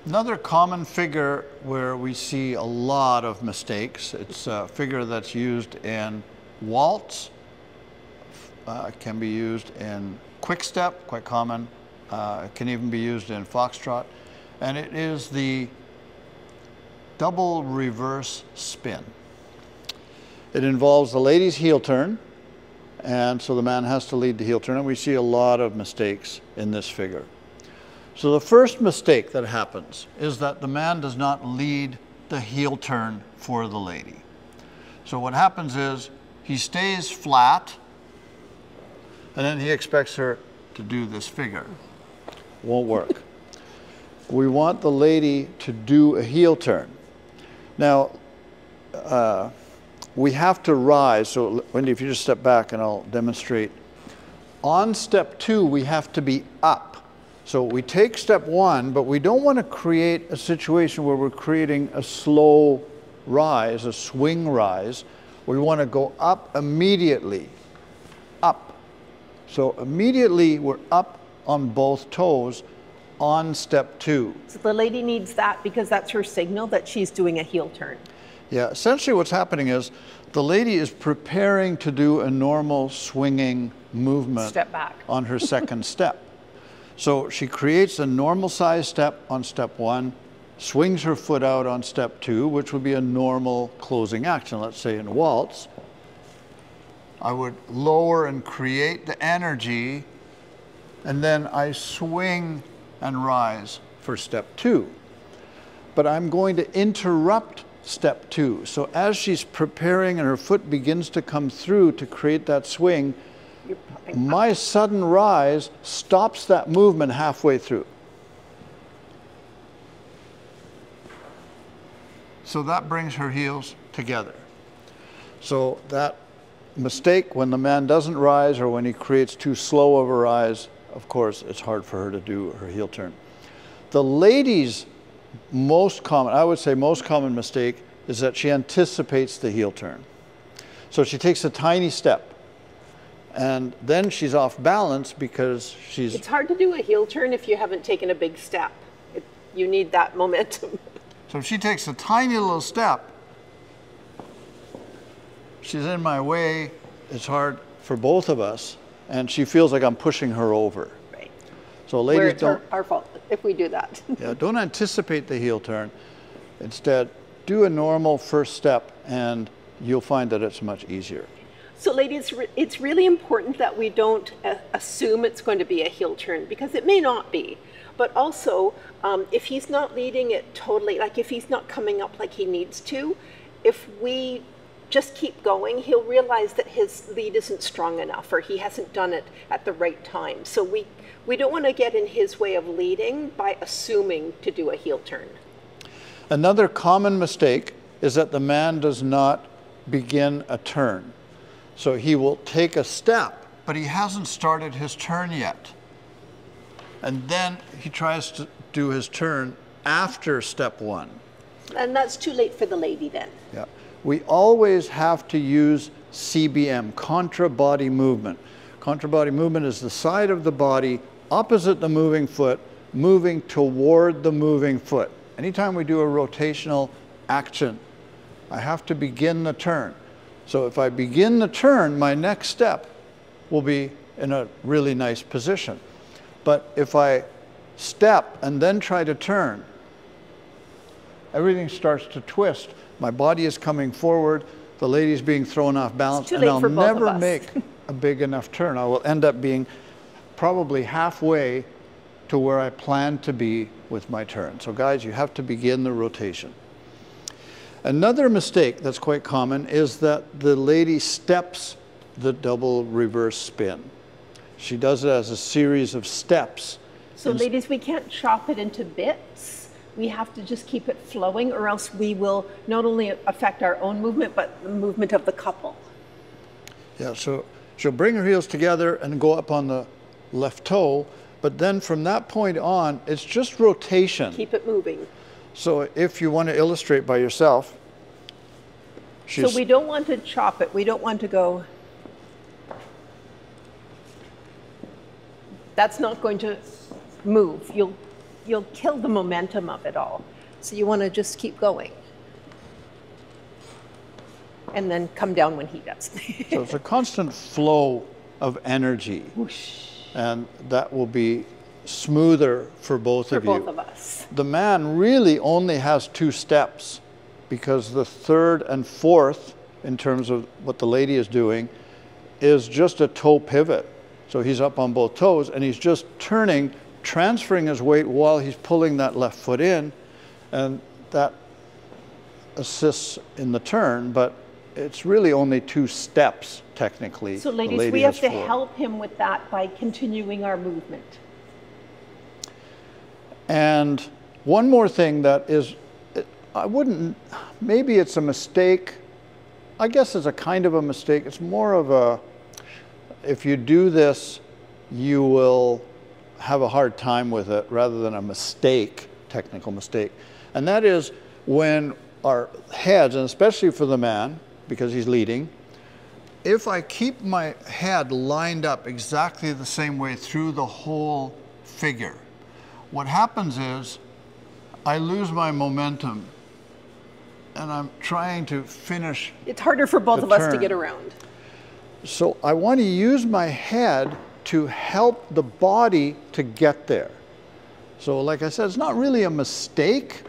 Another common figure where we see a lot of mistakes, it's a figure that's used in waltz, can be used in quick step, quite common. It can even be used in foxtrot. And it is the double reverse spin. It involves the lady's heel turn, and so the man has to lead the heel turn, and we see a lot of mistakes in this figure. So the first mistake that happens is that the man does not lead the heel turn for the lady. So what happens is he stays flat, and then he expects her to do this figure. Won't work. We want the lady to do a heel turn. Now, we have to rise. So Wendy, if you just step back and I'll demonstrate. On step 2, we have to be up. So we take step 1, but we don't want to create a situation where we're creating a slow rise, a swing rise. We want to go up immediately, up. So immediately we're up on both toes on step 2. So the lady needs that because that's her signal that she's doing a heel turn. Yeah, essentially what's happening is the lady is preparing to do a normal swinging movement Step back on her second step. So she creates a normal size step on step 1, swings her foot out on step 2, which would be a normal closing action. Let's say in waltz, I would lower and create the energy, and then I swing and rise for step 2. But I'm going to interrupt step 2. So as she's preparing and her foot begins to come through to create that swing, my sudden rise stops that movement halfway through. So that brings her heels together. So that mistake when the man doesn't rise or when he creates too slow of a rise, of course, it's hard for her to do her heel turn. The lady's most common, I would say most common mistake is that she anticipates the heel turn. So she takes a tiny step, and then she's off balance because she's... It's hard to do a heel turn if you haven't taken a big step. You need that momentum. So if she takes a tiny little step, she's in my way, it's hard for both of us, and she feels like I'm pushing her over. Right. So ladies, where it's don't... our fault if we do that. Yeah, don't anticipate the heel turn. Instead, do a normal first step, and you'll find that it's much easier. So ladies, it's really important that we don't assume it's going to be a heel turn, because it may not be. But also, if he's not leading it totally, like if he's not coming up like he needs to, if we just keep going, he'll realize that his lead isn't strong enough or he hasn't done it at the right time. So we don't want to get in his way of leading by assuming to do a heel turn. Another common mistake is that the man does not begin a turn. So he will take a step, but he hasn't started his turn yet. And then he tries to do his turn after step 1. And that's too late for the lady then. Yeah. We always have to use CBM, contra body movement. Contra body movement is the side of the body opposite the moving foot, moving toward the moving foot. Anytime we do a rotational action, I have to begin the turn. So if I begin the turn, my next step will be in a really nice position. But if I step and then try to turn, everything starts to twist. My body is coming forward, the lady's being thrown off balance, and I'll never make a big enough turn. I will end up being probably halfway to where I plan to be with my turn. So guys, you have to begin the rotation. Another mistake that's quite common is that the lady steps the double reverse spin. She does it as a series of steps. So ladies, we can't chop it into bits. We have to just keep it flowing, or else we will not only affect our own movement, but the movement of the couple. Yeah, so she'll bring her heels together and go up on the left toe, but then from that point on, it's just rotation. Keep it moving. So if you want to illustrate by yourself, so we don't want to chop it. We don't want to go. That's not going to move. you'll kill the momentum of it all. So you want to just keep going. And then come down when he does. So it's a constant flow of energy. Whoosh. And that will be smoother for both of you. For both of us. The man really only has 2 steps, because the third and fourth, in terms of what the lady is doing, is just a toe pivot. So he's up on both toes and he's just turning, transferring his weight while he's pulling that left foot in, and that assists in the turn, but it's really only 2 steps technically. So ladies, we have to help him with that by continuing our movement. And one more thing that is, maybe it's a mistake. I guess it's a kind of a mistake. It's more of a, if you do this, you will have a hard time with it rather than a mistake, technical mistake. And that is when our heads, and especially for the man, because he's leading, if I keep my head lined up exactly the same way through the whole figure, what happens is I lose my momentum and I'm trying to finish. It's harder for both of us to get around. So I want to use my head to help the body to get there. So like I said, it's not really a mistake,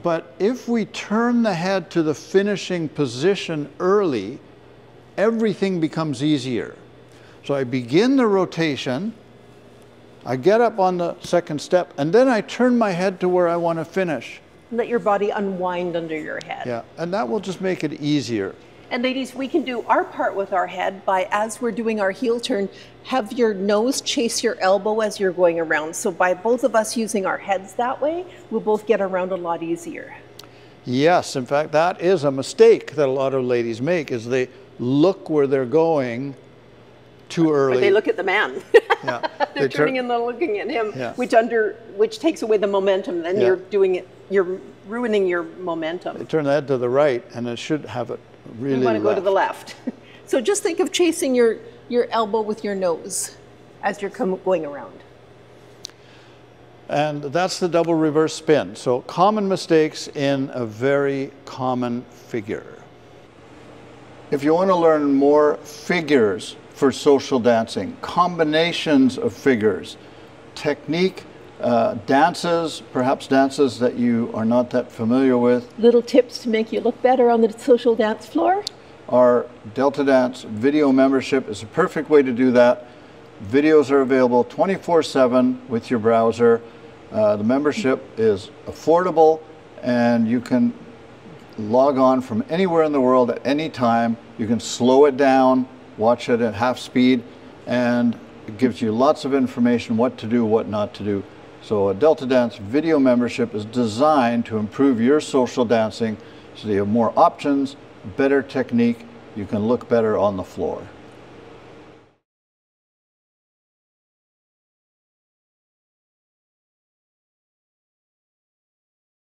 but if we turn the head to the finishing position early, everything becomes easier. So I begin the rotation, I get up on the second step, and then I turn my head to where I want to finish. Let your body unwind under your head. Yeah, and that will just make it easier. And ladies, we can do our part with our head by, as we're doing our heel turn, have your nose chase your elbow as you're going around. So by both of us using our heads that way, we'll both get around a lot easier. Yes, in fact, that is a mistake that a lot of ladies make, is they look where they're going too early. Or they look at the man. Yeah. They're turning and they're looking at him, yeah. which takes away the momentum. Then yeah. you're ruining your momentum. They turn the head to the right, and it should have it really You want to left. go to the left. So just think of chasing your elbow with your nose as you're going around. And that's the double reverse spin. So common mistakes in a very common figure. If you want to learn more figures for social dancing, combinations of figures, technique, dances, perhaps dances that you are not that familiar with. Little tips to make you look better on the social dance floor. Our Delta Dance video membership is a perfect way to do that. Videos are available 24/7 with your browser. The membership is affordable, and you can log on from anywhere in the world at any time. You can slow it down, watch it at half speed, and it gives you lots of information, what to do, what not to do. So a Delta Dance video membership is designed to improve your social dancing so that you have more options, better technique, you can look better on the floor.